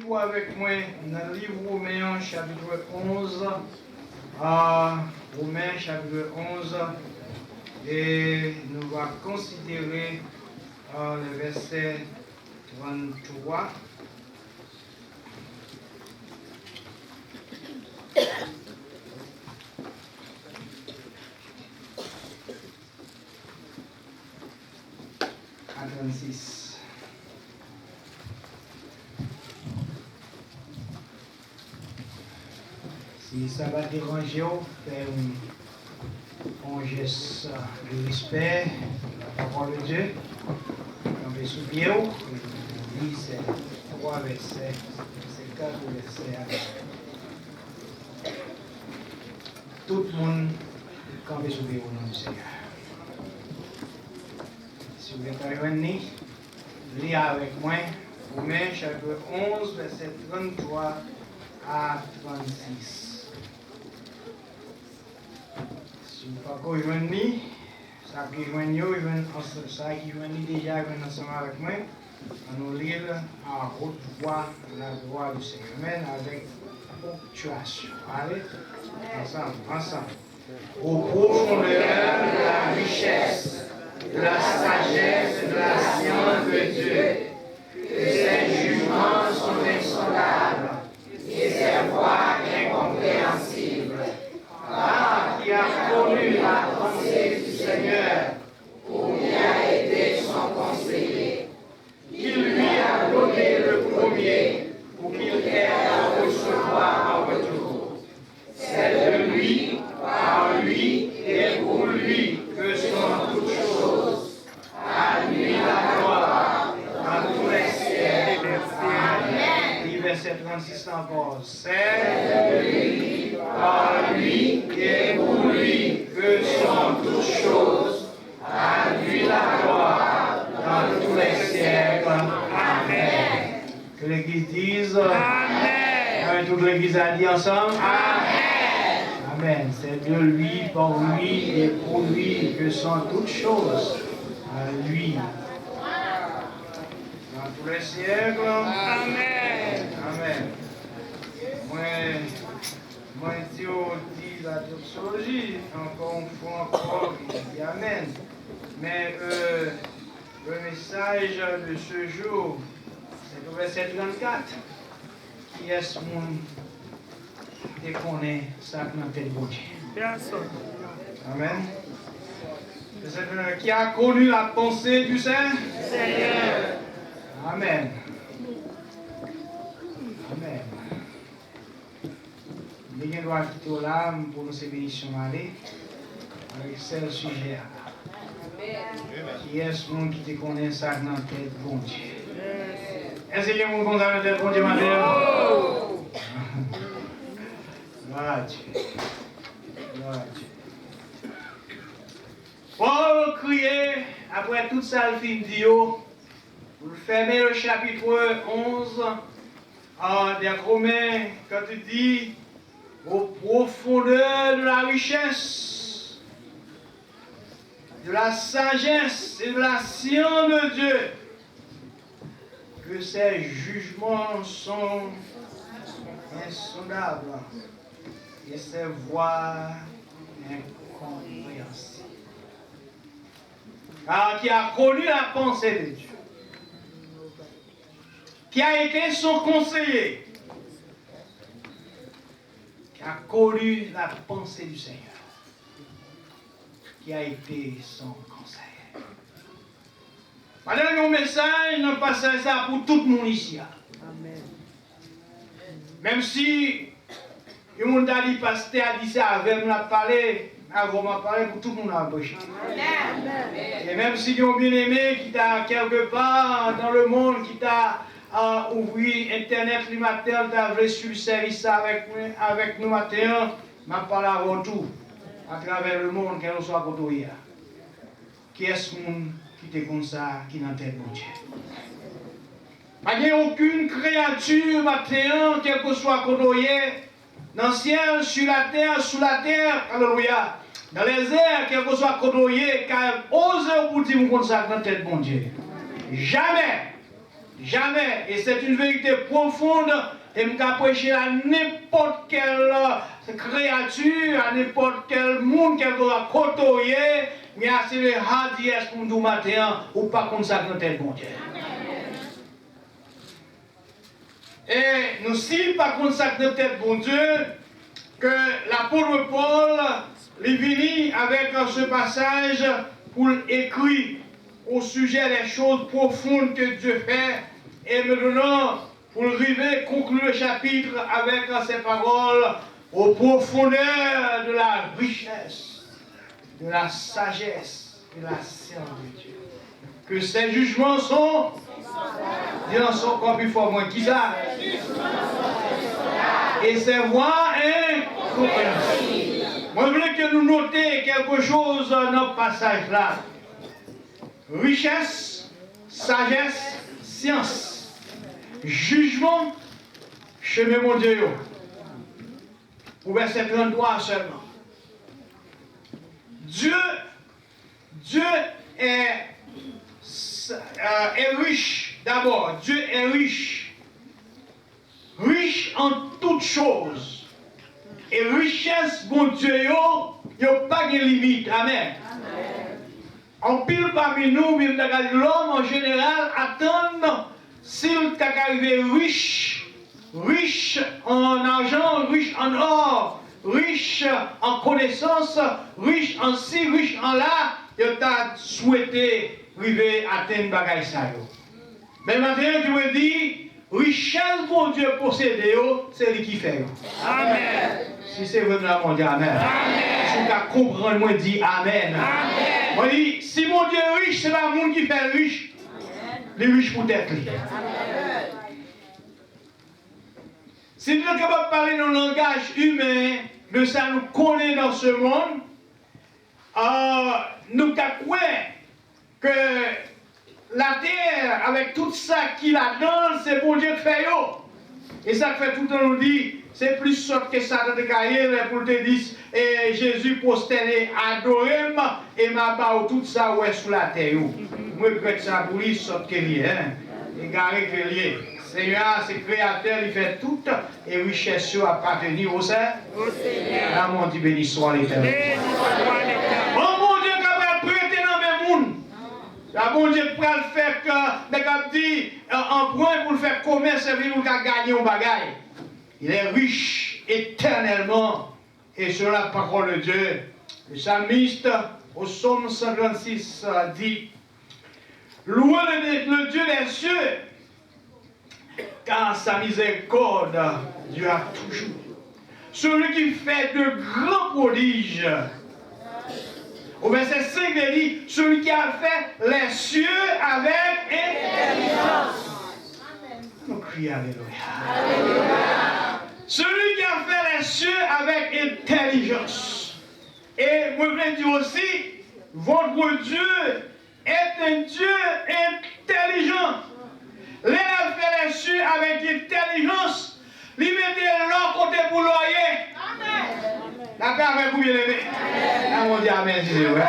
toujours avec moi dans le livre Romains chapitre 11. Romains chapitre 11. Et nous allons considérer le verset 33. À 36. Si ça va déranger, faites un geste de respect, la parole de Dieu. Tombez sous pied, lisez ces 3 versets, ces 4 versets. Tout le monde campé sous pied au nom du Seigneur. Si vous êtes réunis, lisez avec moi Romains chapitre 11, verset 33 à 36. Si vous ne pouvez pas rejoindre, ça qui joignent déjà ensemble avec moi, on nous lire en haute voix la gloire du Seigneur. Amen, avec ponctuation. Allez, ensemble. Au profondeur de la richesse, de la sagesse et de la science de Dieu, que ses jugements sont insondables et ses voies incompréhensibles. Qui a connu la pensée du Seigneur, ou qui a été son conseiller, qu'il lui a donné le premier, pour qu'il ait à recevoir en retour. C'est de lui, par lui et pour lui que sont toutes choses. À lui la gloire, dans tous les siècles. Amen. Verset 36 encore. C'est de lui, par lui et pour lui que sont toutes choses. À lui la gloire dans tous les siècles. Amen. Que l'Église dise Amen. Toute l'Église a dit ensemble Amen. Amen. C'est de lui, par lui et pour lui que sont toutes choses. À lui. Dans tous les siècles. Amen. Amen. Moi, Dieu dit la doxologie, encore une fois, encore, il dit Amen. Mais le message de ce jour, c'est le verset 34. Qui est ce monde qui connaît ça dans tête de Dieu? Bien sûr. Amen. Qui a connu la pensée du Seigneur? Amen. Amen. Nous doit quitter là pour nous ces bénédictions aller avec ce sujet. Qui est ce monde qui te connaît ça dans la tête, bon Dieu? Est-ce qu'il y a un monde dans la tête, bon Dieu, madame? Gloire à Dieu. Gloire à Dieu. Paul criait, après toute ça, le film d'Io, pour fermer le chapitre 11 des Romains, quand il dit aux profondeurs de la richesse, de la sagesse et de la science de Dieu, que ses jugements sont insondables et ses voies incompréhensibles. Car qui a connu la pensée de Dieu, qui a été son conseiller, qui a connu la pensée du Seigneur, qui a été son conseiller. Madame, mon message, nous passons ça pour tout le monde ici. Amen. Même si le monde a dit, pasteur a dit ça, avec nous a parlé, avant m'a parlé pour tout le monde à embaucher. Et même si nous bien aimé qui t'a quelque part dans le monde, qui t'a ouvert Internet le matin, t'a reçu le service avec nous matin, m'a parlé avant tout, à travers le monde, qu'elle soit côtoyée. Qui est ce monde qui te comme ça, qui n'a tête bon Dieu? Il n'y a aucune créature matin, quel que soit côtoyé, dans le ciel, sur la terre, alléluia. Dans les airs, quel que soit côtoyé, car ose vous dire comme ça, dans tête bon Dieu. Jamais. Jamais. Et c'est une vérité profonde. Et je peux prêcher à n'importe quelle créature, à n'importe quel monde qu'elle va côtoyer. Mais c'est le hadies pour nous matin ou pas comme ça dans tel bon Dieu. Et nous si pas comme ça dans tel bon Dieu, que l'apôtre Paul est venu avec ce passage pour écrire au sujet des choses profondes que Dieu fait. Et maintenant, pour arriver, conclure le chapitre avec ces paroles aux profondeurs de la richesse, de la sagesse, de la science de Dieu. Que ces jugements sont, disons sont encore plus fort, moins qui ça? Et ces voix incompréhensibles. Moi, je voulais que nous notions quelque chose dans notre passage là. Richesse, sagesse, science. Jugement, chemin mon Dieu. Au verset 33 seulement. Dieu est riche. D'abord, Dieu est riche. Riche en toutes choses. Et richesse, mon Dieu, il n'y a pas de limite. Amen. En pile parmi nous, l'homme en général attend s'il est arrivé riche, riche en argent, riche en or, riche en connaissances, riche en ci, riche en là, il t'a souhaité arriver à atteindre bagaille ça. Mais maintenant, tu me dis, richesse pour Dieu posséder, c'est lui qui fait. Amen. Si c'est vraiment mon Dieu, amen. Amen. Si tu comprends, moi dis amen. Amen. Moi dis, si mon Dieu est riche, c'est pas le monde qui fait riche. Les riches pour être. Si nous sommes capables de parler dans le langage humain, de ça nous connaît dans ce monde, nous avons que la terre, avec tout ça qu'il a dans, c'est bon Dieu qui fait. Et ça fait tout le temps nous dit, c'est plus sort que ça dans le cahier pour te dire, et Jésus prosterné, adoré, et m'a barre tout ça ouais sous la terre. Moi, je prête ça pour lui, sort que lui, égaré que lui. Seigneur, c'est créateur, il fait tout, et richesse appartenir au Seigneur. Ah, mon Dieu, béni soit l'Éternel. Oh mon Dieu, qui va prêter dans le monde. Ah, mon Dieu, qui va le faire, en point pour le faire commerce, et pour gagner un bagaille. Il est riche éternellement, et sur la parole de Dieu. Le psalmiste, au psaume 126, dit, louez le Dieu des cieux, car sa miséricorde dure toujours. Celui qui fait de grands prodiges. Au verset 5, il dit, celui qui a fait les cieux avec intelligence. On crie alléluia. Celui qui a fait les cieux avec intelligence. Et moi, je veux dire aussi, votre Dieu est un Dieu intelligent. Il a fait les cieux avec intelligence. Il mettait l'or côté pour l'oyer. Amen. La paix avec vous, bien aimé. On dit amen, si c'est vrai.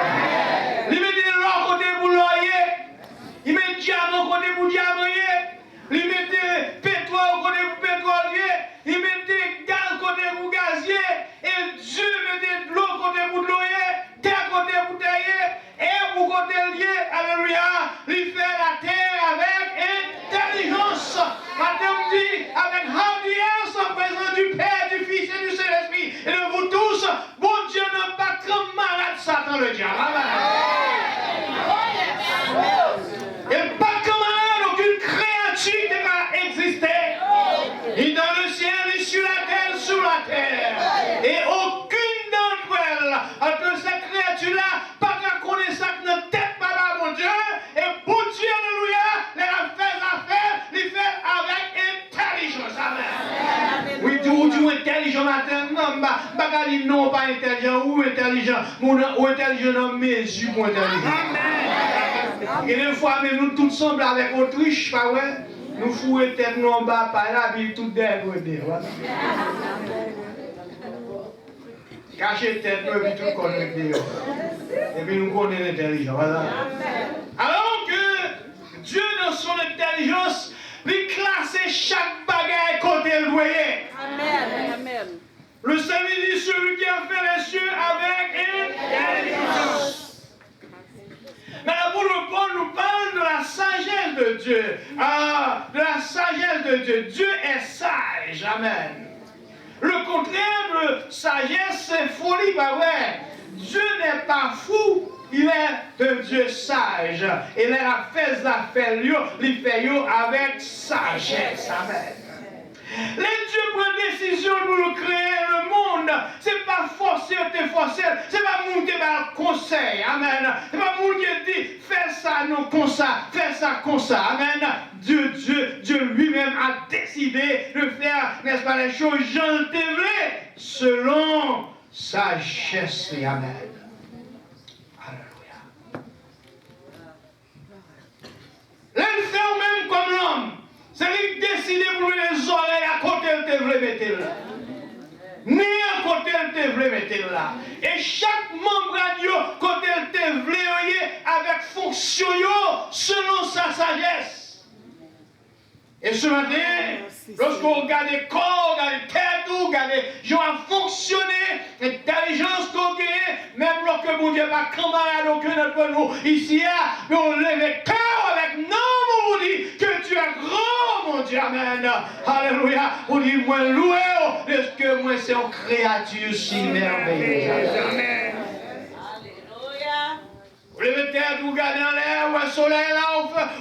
Il mettait l'or côté pour l'oyer. Il mettait diamant côté pour diamant. Il mettait pétrole côté pour pétrolier. Il mettait gaz côté pour gazier. Et Dieu mettait de l'eau côté pour de l'oyer. Terre côté pour terre. Et pour côté lié. Alléluia. Il fait la terre avec intelligence. Madame dit avec hardiesse en présence du Père, du Fils et du Saint-Esprit. Et de vous tous, bon Dieu n'a pas comme malade Satan le diable. Et pas comme malade aucune créature qui va exister. Ni dans le ciel, ni sur la terre, sous la terre. Et aucune d'entre elles, de ces créatures-là, pas qu'à connaître ça que ne tête pas mon Dieu. Et bon Dieu, alléluia, les affaires, les fait avec intelligence. Amen. Oui, tu es intelligent matin, non, pas intelligent, ou intelligent, ou intelligent dans mes yeux, ou intelligent. Et des fois, mais nous tous semblent avec Autriche, pas vrai? Nous fouillons tête nous en bas, par là, puis tout derrière. Cacher tête, nous, puis tout connaître dehors. Et puis nous connaissons l'intelligence. Voilà. Alors que Dieu dans son intelligence, il classe chaque bagaille côté le doyer. Amen. Amen. Le Seigneur dit celui qui a fait les cieux avec intelligence. Maintenant, pour le point, nous parlons de la sagesse de Dieu. De la sagesse de Dieu. Dieu est sage. Amen. Le contraire de sagesse, c'est folie, pas vrai. Dieu n'est pas fou. Il est un Dieu sage. Et il a fait les affaires, il fait avec sagesse. Amen. Les dieux prennent décision pour nous créer le monde. Ce n'est pas forcer, ce n'est pas monter par le conseil. Amen. Ce n'est pas monde qui dit fais ça, non, comme ça, fais ça, comme ça. Amen. Dieu lui-même a décidé de faire, n'est-ce pas, les choses gentiment selon sa sagesse. Amen. Alléluia. L'homme fait même comme l'homme. C'est lui qui décide pour les oreilles à côté de te voulait mettre là. Ni à côté de te voulait mettre là. Et chaque membre radio, côté de te voulait avec fonction selon sa sagesse. Et ce matin, lorsqu'on regarde les corps, regarde les têtes, regarde les gens à fonctionner, l'intelligence qu'on gagne, même lorsque mon Dieu va camarade aucun d'entre nous ici, mais on lève le cœur avec non, on dit que tu es grand, mon Dieu, amen. Alléluia. On dit, moi, loué, parce que moi, c'est une créature si merveilleuse. Amen. Vous levez tête, vous regardez en l'air, où est le soleil là,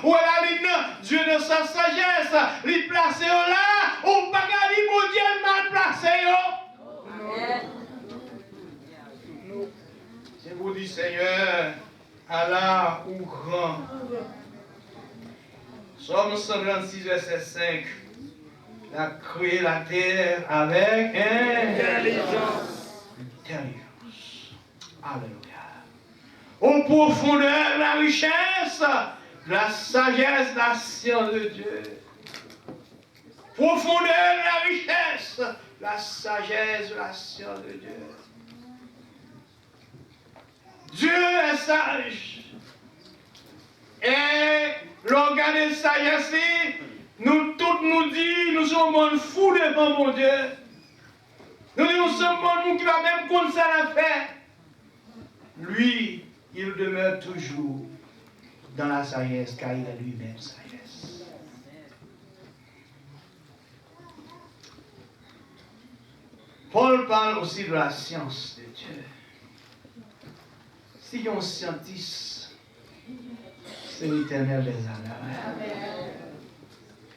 où est la lune, Dieu de sa sagesse, il place là, ou pas garder mon Dieu mal placé. Je vous dis, Seigneur, Allah ou grand. Somme 136, verset 5. Il a créé la terre avec intelligence. Alléluia. Aux profondeurs de la richesse, de la sagesse, de la science de Dieu. Profondeur de la richesse, de la sagesse, de la science de Dieu. Dieu est sage. Et l'organe de sagesse, nous tous nous disons, nous sommes fous devant mon Dieu. Nous sommes bons qui va même contre ça la faire. Lui, il demeure toujours dans la sagesse, car il est lui-même sagesse. Paul parle aussi de la science de Dieu. Si on scientiste, c'est l'Éternel des armées.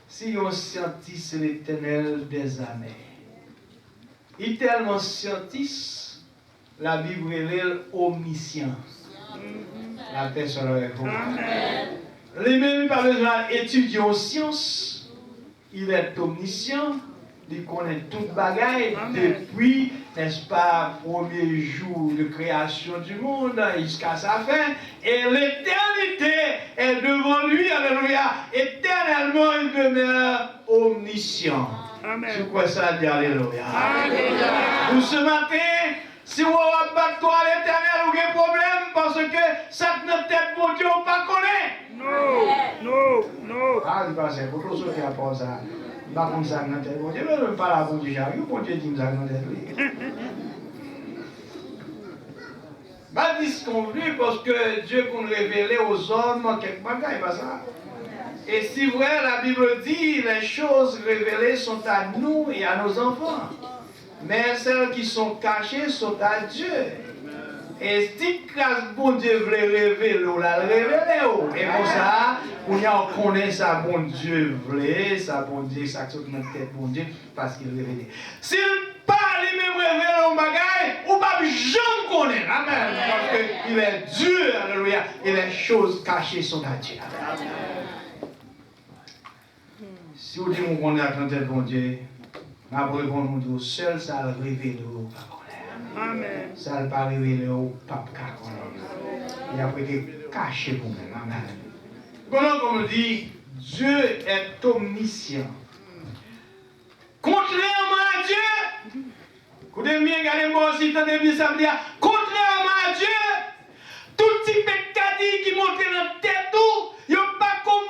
Si on scientiste, c'est l'Éternel des armées. Il est tellement scientiste, la Bible est omniscient. La paix sur le vous. Les mêmes pas besoin d'étudier en sciences. Il est omniscient. Il connaît toute bagaille depuis, n'est-ce pas, premier jour de création du monde jusqu'à sa fin. Et l'éternité est devant lui. Alléluia. Éternellement, il demeure omniscient. Amen. C'est quoi ça dit alléluia? Alléluia. Pour ce matin, si on va battre toi à l'éternel, vous avez un problème parce que ça notre tête, mon Dieu, on ne pas connaît. Non. Ah, c'est pas ça. Pour tous ceux qui apportent ça, je ne sais pas comme ça notre tête, mon Dieu, je ne pas là pour Dieu, j'arrive, mon Dieu dit ça notre tête. Pas disconvenu parce que Dieu qu'on révélé aux hommes, quelque bagaille, pas ça. Et si vrai, la Bible dit, les choses révélées sont à nous et à nos enfants. Mais celles qui sont cachées sont à Dieu. Et si bon Dieu voulait révéler, on l'a révélé. Et pour ça, on connaît ça, bon Dieu voulait, ça, bon Dieu, ça saute notre tête, bon Dieu, parce qu'il révélé. S'il parle, il même révèle un bagaille, ou pas jamais connaître. Amen. Parce qu'il est Dieu, alléluia. Et les choses cachées sont à Dieu. Amen. Si vous dites qu'on connaît la tête, bon Dieu, ma réponse nous dit, seul ça le révèle au pas connaître. Amen. Ça le pas révèle au pas connaître. Il a été caché pour nous. Amen. Voilà comme on dit, Dieu est omniscient. Contrairement à Dieu, écoutez bien, regardez-moi aussi, attendez ça veut dire, contrairement à Dieu, tout type de cadeau qui monte dans la tête, il n'y a pas comme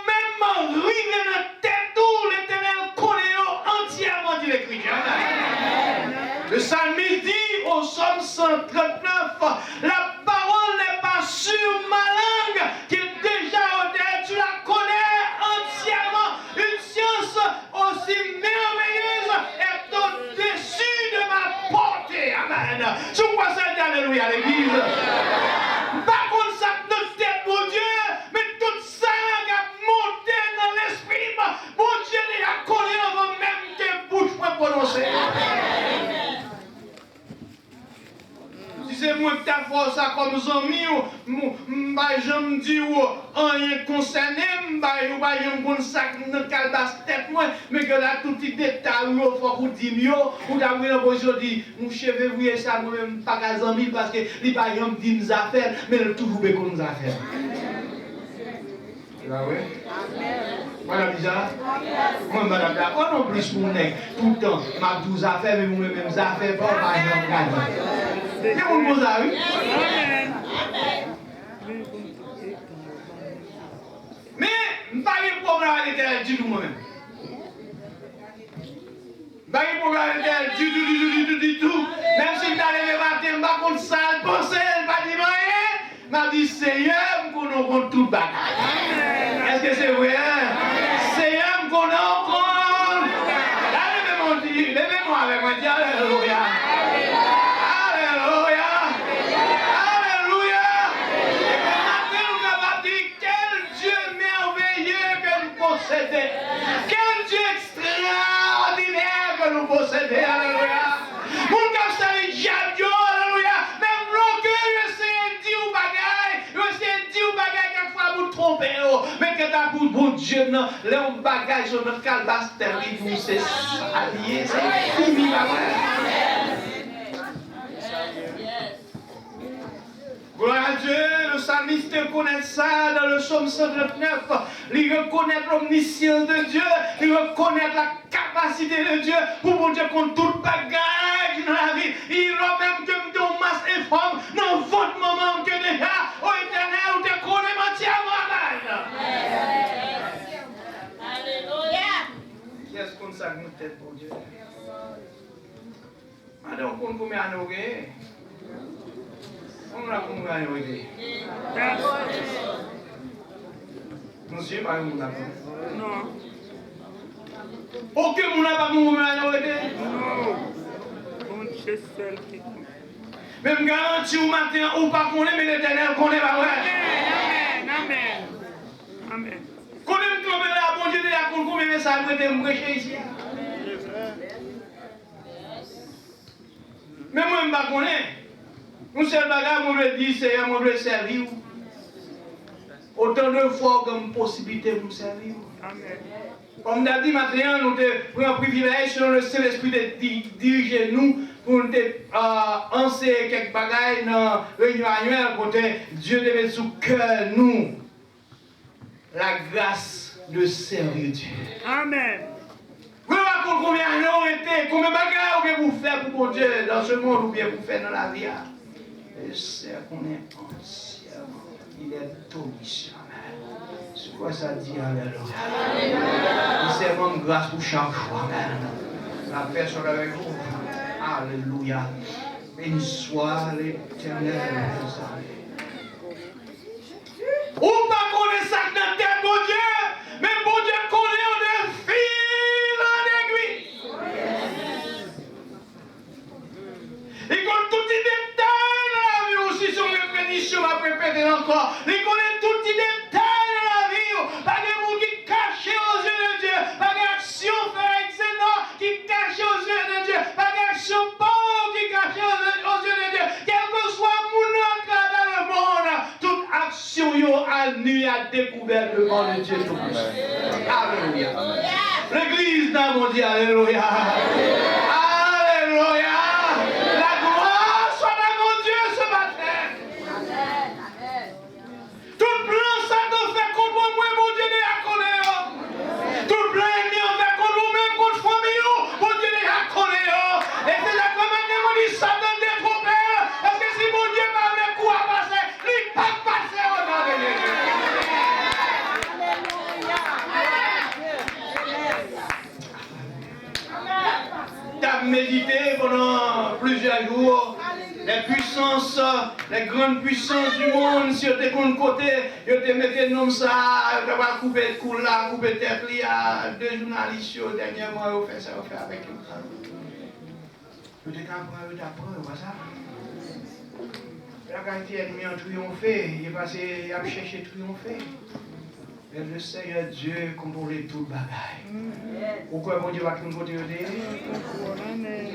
Le psalmiste dit au psaume 139, la parole n'est pas sur ma langue, qui est déjà au-delà, tu la connais entièrement. Une science aussi merveilleuse est au-dessus de ma portée. Amen. Je crois ça dit alléluia l'église. Par contre, ça notre tête, mon Dieu, mais tout ça a monté dans l'esprit. Mon Dieu, il a collé avant même que bouche pour prononcer. Si c'est moi qui t'ai fait ça comme ami, je me dis, rien concerné, je me dis ça dans le calebasse tête, mais que là, tout petit détail, il faut qu'on dise mieux, ou d'avoir une position dit, mon cheveu, vous ça, moi-même, pas qu'à amis, parce que les parents me disent nos affaires, mais il toujours bien qu'on nous affaires. Ah oui? Madame Lisa? Moi, madame, d'accord, non plus mon nez, tout le temps, ma 12 affaires, mais moi-même, affaires, pas par exemple, c'est mon beau ami. Mais, je n'ai pas de problème avec l'éternel du tout moi-même. Je n'ai pas de problème avec l'éternel du tout. Même si je suis allé le matin, je ne sais pas contre ça, je pense, je ne pas dire rien. Je dis, Seigneur, je connais tout le bagage. Est-ce que c'est vrai? Seigneur, je connais encore. Là, levez-moi avec moi, dis alléluia. Quel Dieu extraordinaire que nous possédons, alléluia. Mon cap ça les diables, alléluia. Même l'orgueil, essaie de dire au bagaille, essaie de dire au bagaille quelquefois vous tromper, mais que t'as pour Dieu, non, les bagages sur notre calebasse terrible, c'est allié, c'est fini, gloire à Dieu, le psalmiste connaît ça dans le psaume 139. Il reconnaît l'omniscience de Dieu, il reconnaît la capacité de Dieu pour mon Dieu contre tout bagage dans la vie. Il a même que ton masse et forme dans votre moment que déjà, au éternel, vous te connaissez entièrement. Alléluia. Qui est-ce qu'on s'accorde notre tête pour Dieu? Madame, on compte combien d'années? On a combien d'années? Monsieur, pas un monde non. Aucun monde n'a pas combien d'années? Non. On sait seul qui compte. Même garantie au matin, ou pas connaît, mais l'éternel connaît pas vrai. Amen. Amen. Connaît que la bonne Dieu de la combien de messages vous êtes prêcher ici? Mais moi, je ne sais pas. Un seul bagage, moi, je dis, c'est moi, je servir. Autant de fois comme possibilité pour servir. Amen. Comme on a dit maintenant, nous avons un privilège selon le Saint-Esprit de diriger nous pour nous enseigner quelques bagages dans la réunion annuelle. Côté Dieu devait sous cœur nous la grâce de servir Dieu. Amen. Vous racontez combien d'années ont été, combien de bagages vous faire pour mon Dieu dans ce monde ou bien vous faire dans la vie. Je sais qu'on est entièrement, il est omniscient. C'est quoi ça dit, alléluia. Il s'est même grâce pour chaque fois. La paix soit avec vous. Alléluia. Béni soit l'Éternel. Ou pas connaître ça dans tête, mon Dieu, mais mon Dieu connaît de fil en aiguille. Il connaît tout les détails de la vie aussi sur répétition, ma répéter encore. Il connaît tout les détails de la vie. Pas de monde qui cache aux yeux de Dieu. Pas d'action faire excellent qui cache aux yeux de Dieu. Pas d'action bonne qui cache aux yeux de Dieu. Quel que soit mon autre dans le monde, toute action à nu à découvert devant le Dieu tout-puissant. Alléluia. L'église n'a pas dit alléluia. Alléluia. a médité pendant plusieurs jours. Les puissances, les grandes puissances du monde, si vous êtes de côté, vous te mettez nom ça, vous avez coupé le cou là, coupé le tête là, deux journalistes, dernièrement, vous faites ça, vous faites avec eux. Vous êtes capable d'apprendre, pas ça? La qualité ennemi a triomphé, il est passé, il a cherché à triompher. Et le Seigneur Dieu contrôle tout le bagaille. Pourquoi mon Dieu va nous côté Amen.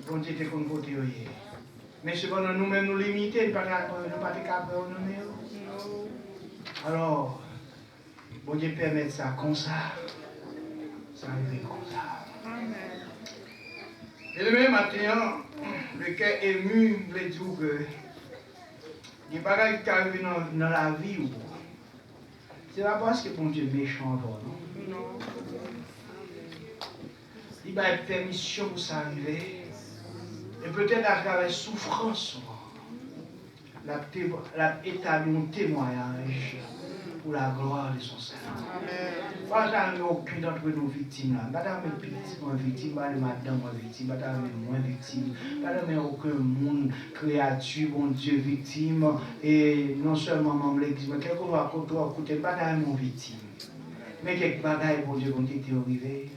Bon Dieu te compte côté. Mais cependant nous-mêmes nous limiter, nous ne sommes pas capables de nous. Alors, bon Dieu permet ça comme ça. Ça arrive comme ça. Et le même matin, le cœur ému me dit que il n'y a pas de qui arrive dans la vie. Ce n'est pas parce que bon Dieu est méchant, non? Il va être permission pour ça arriver. Et peut-être à travers la souffrance, la établir un témoignage pour la gloire de son Seigneur. Pas jamais aucune d'entre nous victimes là. Pas jamais victime, pas madame victime, pas jamais moins victime, pas jamais aucun monde, créature, bon Dieu victime. Et non seulement membre de l'église, mais quelquefois quand on écoute, pas jamais victime. Mais quelques bagailles pour Dieu qui ont été arrivés,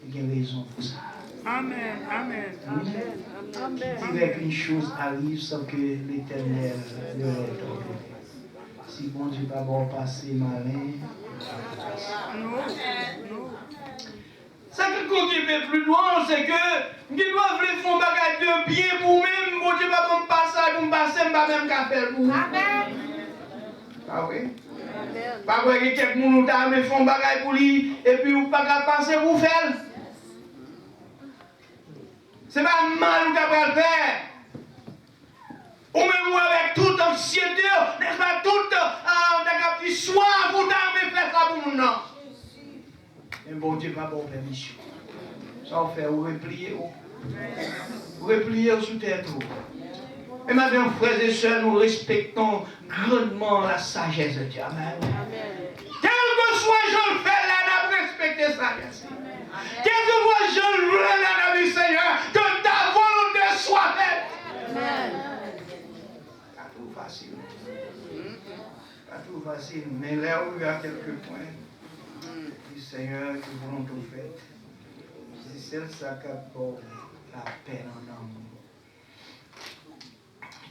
il y a raison pour ça. Amen, amen, amen, amen. Si quelque chose arrive sans que l'Éternel ne l'ait tombé. Si bon Dieu pas bon passer malin. Ça qui continue plus loin, c'est que nous doivons faire un bagage de bien pour même, bon Dieu pas bon passer pour me passer, pas même qu'à faire pour. Amen. Ah oui? Pas que quelqu'un nous t'a fait un bagage pour lui et puis ou pas qu'à passer pour faire. C'est pas mal que tu vas le faire. Ou même avec toute anxiété, n'est-ce pas, toute soif, vous t'avez fait ça pour nous, non. Mais bon Dieu, pas bon permission. Ça va faire, vous replier sous tête. Et maintenant, frères et sœurs, nous respectons grandement la sagesse de Dieu. Amen. Quel que soit je le fais là, nous respectons sa sagesse. Quel que soit je le fais là, dans le Seigneur, que ta volonté soit faite. Amen. Pas tout facile. Pas tout facile, mais là où il y a quelques points, du Seigneur, que volonté faite, c'est celle qui apporte la paix en amour.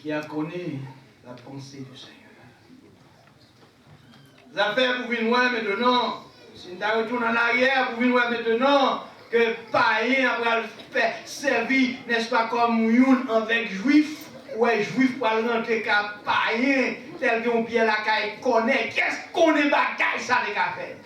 Qui a connu la pensée du Seigneur. Les affaires pour venir voir maintenant, si nous retournons en arrière, pour venir voir maintenant que païen après le faire servir, n'est-ce pas, comme une avec juif, ouais, juif pour rentrer comme païen, tel qu'on Pierre la caille connaît, qu'est-ce qu'on est bagaille ça les gars fait?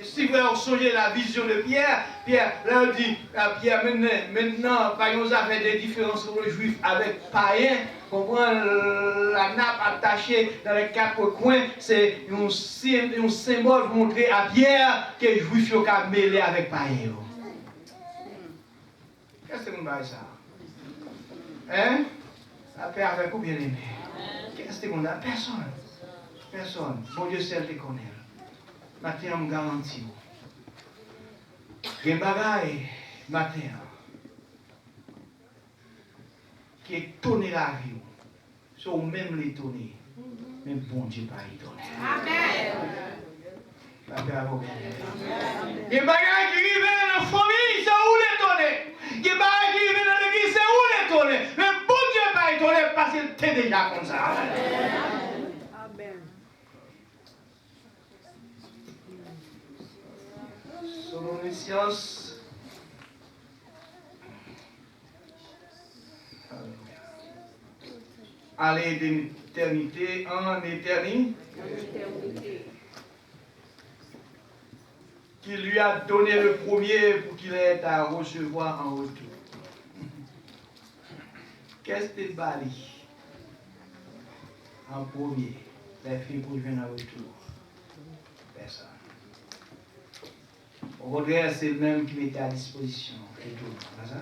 Si vous songez la vision de Pierre, Pierre, là on dit, Pierre, maintenant, par exemple, ça fait des différences pour les juifs avec païens, comprenez, la nappe attachée dans les quatre coins, c'est un symbole pour montrer à Pierre que les juifs sont mêlés avec païens. Qu'est-ce que vous me dites ça? Hein? La paix avec vous, bien aimé. Qu'est-ce que vous me dites? Personne. Personne. Bon Dieu seul te connaît. Matin, je me garantis. Il y a des bagailles, matin, qui étonnent la vie. Sont même l'étonner. Mais bon Dieu pas étonné. Amen. La paix à vous. Il y a des bagailles qui arrivent dans la famille, c'est où l'étonner. Il y a des bagailles qui arrivent dans l'église, c'est où l'étonner. Mais bon Dieu pas étonné parce qu'il était déjà comme ça. Amen. Selon les sciences, aller d'éternité en éternité, qui lui a donné le premier pour qu'il ait à recevoir en retour. Qu'est-ce que tu bali en premier, les filles pour venir en retour? Personne. Au contraire, c'est le même qui mettait à disposition. Et tout, pas ça?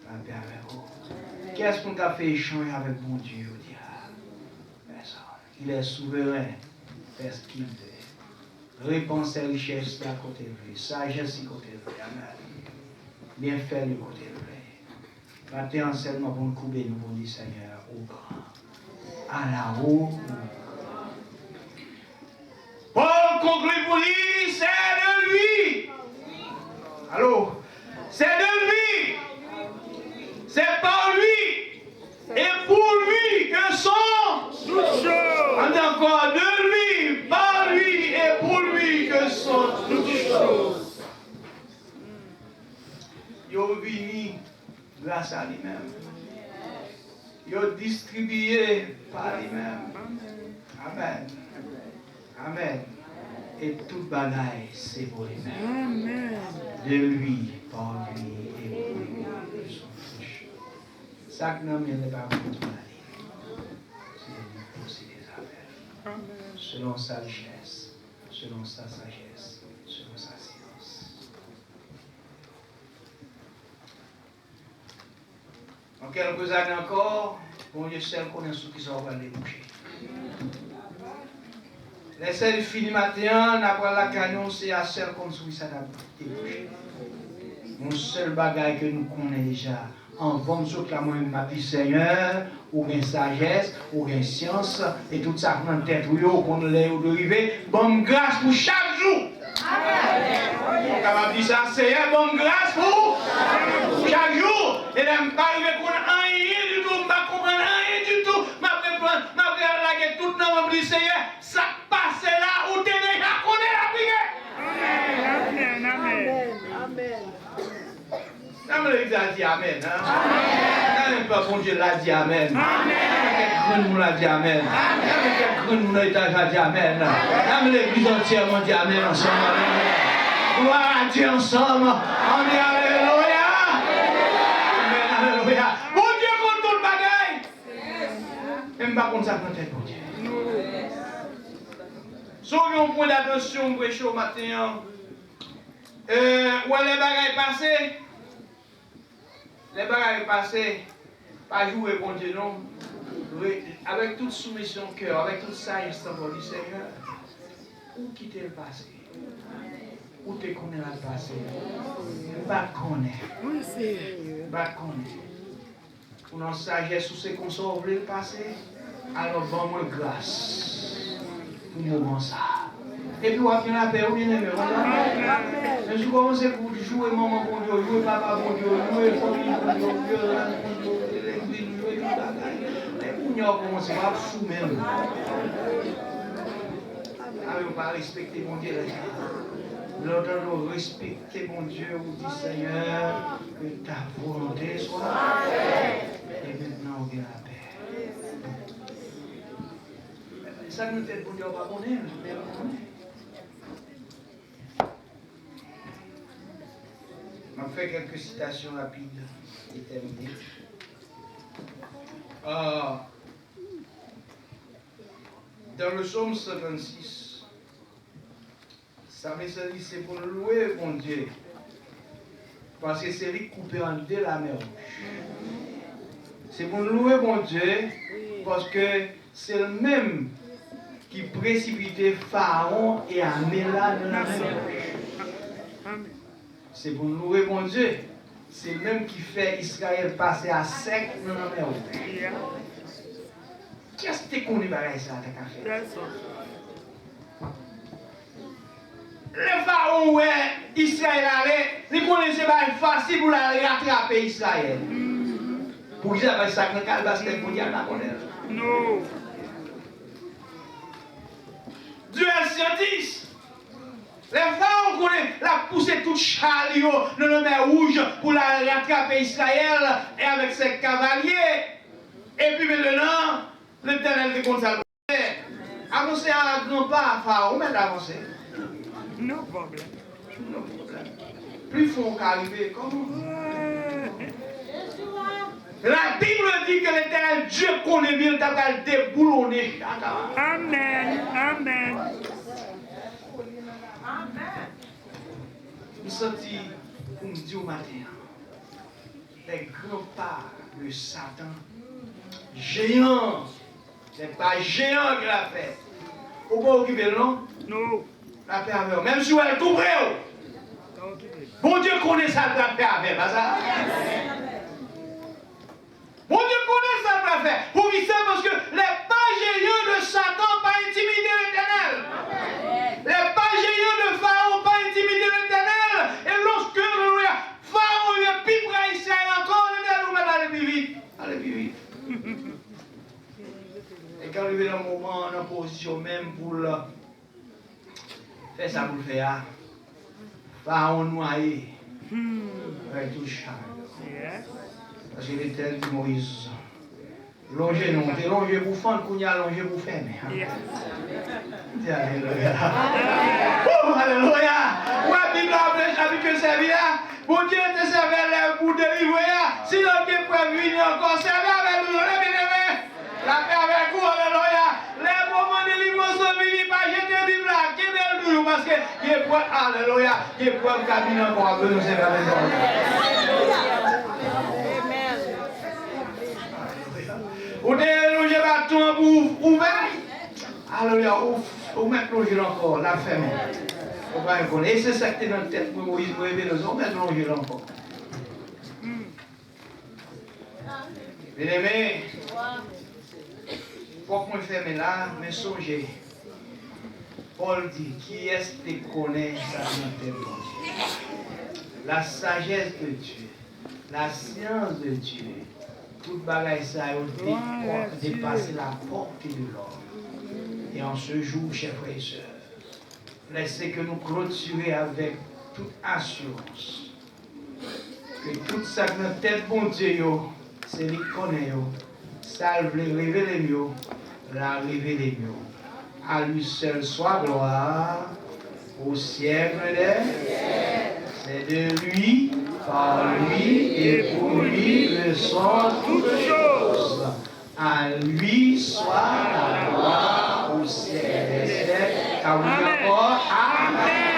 La paix avec vous. Qu'est-ce qu'on a fait échanger avec mon Dieu? Personne. Il est souverain. Fait ce qu'il veut. Réponse et richesse à côté de lui. Sagesse à côté de lui. Amen. Bien fait le côté de lui. Matin seulement pour nous couper, nous pour dire Seigneur, au grand. À la haut. Paul conclut pour lui, c'est de lui. Allô? C'est de lui. C'est par lui. Et pour lui que sont toutes choses. On dit encore de lui, par lui et pour lui que sont toutes choses. Yo vini grâce à lui-même. Yo distribué par lui-même. Amen. Amen. Et toute bagaille, c'est pour lui-même. De lui, par lui et pour lui que sont toutes choses. Ça que nous n'est pas pour la vie. C'est lui posséder des affaires. Selon sa richesse, selon sa sagesse, selon sa science. En quelques années encore, bon Dieu seul connaît ceux qui sont en train de déboucher. Les seuls finis matin, après la canon, c'est à celle comme celui ça a débouché. Mon seul bagage que nous connaissons déjà, en bon sur la moyenne ma vie Seigneur, ou bien sagesse, ou bien science, et tout ça dans la tête, ou qu'on l'ait ou dérivé, bonne grâce pour chaque jour. Amen. Capable de dire ça, Seigneur, bonne grâce pour chaque jour. Et là, je ne pas arriver pour rien du tout, je ne pas comprendre rien du tout, je vais tout dans mon Seigneur, ça passe là où tu es déjà connu la prière. Amen. Amen. Amen. Amen. Ça me dit Amen. Amen. Pas bon Dieu l'a dit Amen. Amen. Nous l'a dit Amen. Amen. Nous l'a dit Amen. Amen. L'église entièrement dit Amen ensemble. Gloire à Dieu ensemble. On dit Alléluia. Amen. Alléluia. Bon Dieu contre tout le bagaille. Même pas contre ça dans tête pour Dieu. Sauf un point d'attention pour chaud matin. Où les bagailles passées? Les bagailles passées, pas jouer pour Dieu, non. Avec toute soumission de cœur, avec toute ça, instant pour dire Seigneur, où quitter le passé? Où te connais le passé? Pas connaître. Oui, c'est. Pas connaître. Pour notre sagesse, où c'est qu'on sauve le passé, alors bon, moi, grâce. Pour le moment, ça. Et puis, on va bien la paix, ou bien aimé. Mais je commence à jouer maman pour Dieu, jouer papa pour Dieu, jouer famille pour Dieu, jouer l'église, jouer tout ça. Et pour nous, on commence à soumettre. Ah, on va respecter mon Dieu. L'autre, nous respecter mon Dieu, vous dit Seigneur, que ta volonté soit faite. Et maintenant, on vient la paix. Ça nous aide pour Dieu, on va connaître, mais on connaît. Je vais faire quelques citations rapides et terminer. Dans le psaume 56, ça me dit c'est pour louer mon Dieu. Parce que c'est lui qui coupe en deux la mer rouge. C'est pour louer mon Dieu parce que c'est le même qui précipitait Pharaon et Améla dans la mer rouge. C'est pour louer mon Dieu. C'est le même qui fait Israël passer à sec dans la mer rouge. Qu'est-ce que tu connais par ça, ta café? Le pharaon, ouais, Israël allait, il connaissait pas facile pour aller rattraper Israël. Pour qu'ils appellent ça dans le basket pour dire la connaître. Non. Dieu est scientiste. Les pharaons connaissent la pousser toute chariot dans la mer rouge pour la rattraper Israël et avec ses cavaliers. Et puis maintenant, l'Éternel qui compte ça. Avancer à grand pas, pharaon, mais d'avancer. No problème. No problème. Plus fort qu'arriver, comment? La Bible dit que l'Éternel Dieu connaît bien, il t'a déboulonné. Amen. Amen. Je me sentis pour me dire au matin, les grands pas de Satan, géant, c'est pas géant qu'il a fait. Vous pouvez occuper, non? Non. La paix avec vous. Même si elle est tout près. Bon Dieu connaît ça, la paix avec, pas ça? Bon Dieu connaît ça, la paix. Pour qui c'est parce que les pas géants de Satan pas intimider l'Éternel. Les pas géants de Pharaon pas intimider l'Éternel. Et lorsque Pharaon est plus près Israël encore, l'Éternel nous met aller plus vite. Allez plus vite. Et quand arrive dans le moment, on est en position même pour faire ça pour le faire. Pharaon noyé. Avec tout charme. Parce que l'Éternel dit Moïse, longez non, t'es longé pour fendre, qu'on y a longé pour fermer. Alléluia. Alléluia. Ouais, Bible a chapitre que servi là. Bon Dieu te servait pour délivrer. Sinon, tu peux venir encore servir avec nous. La paix avec vous. Alléluia. Les moments de délivrance sont venus par jeter Bible là. Qui est nous parce que il est pour alléluia. Il est pour un cabinet encore avec nous servir avec nous. Ou déloger bâton pour ouvrir. Alléluia. Ou mettre loger encore. La ferme. Et c'est ça qui est dans la tête pour Moïse pour révéler les hommes, mais longer encore. Bien aimé, pour qu'on ferme là, mais songez. Paul dit, qui est-ce qui connaît ça dans la tête de Dieu? La sagesse de Dieu, la science de Dieu, toute bagaille ça a dépassé la portée de l'homme. Et en ce jour, chers frères et sœurs, laissez que nous clôturer avec toute assurance que tout ça que notre tête, bon Dieu, c'est lui qui connaît, ça veut révéler mieux, la révéler mieux. À lui seul soit gloire au siècle des. C'est de lui, par lui et pour lui le sont toutes choses. À lui soit la gloire au siècle des siècles. Car oui encore, Amen.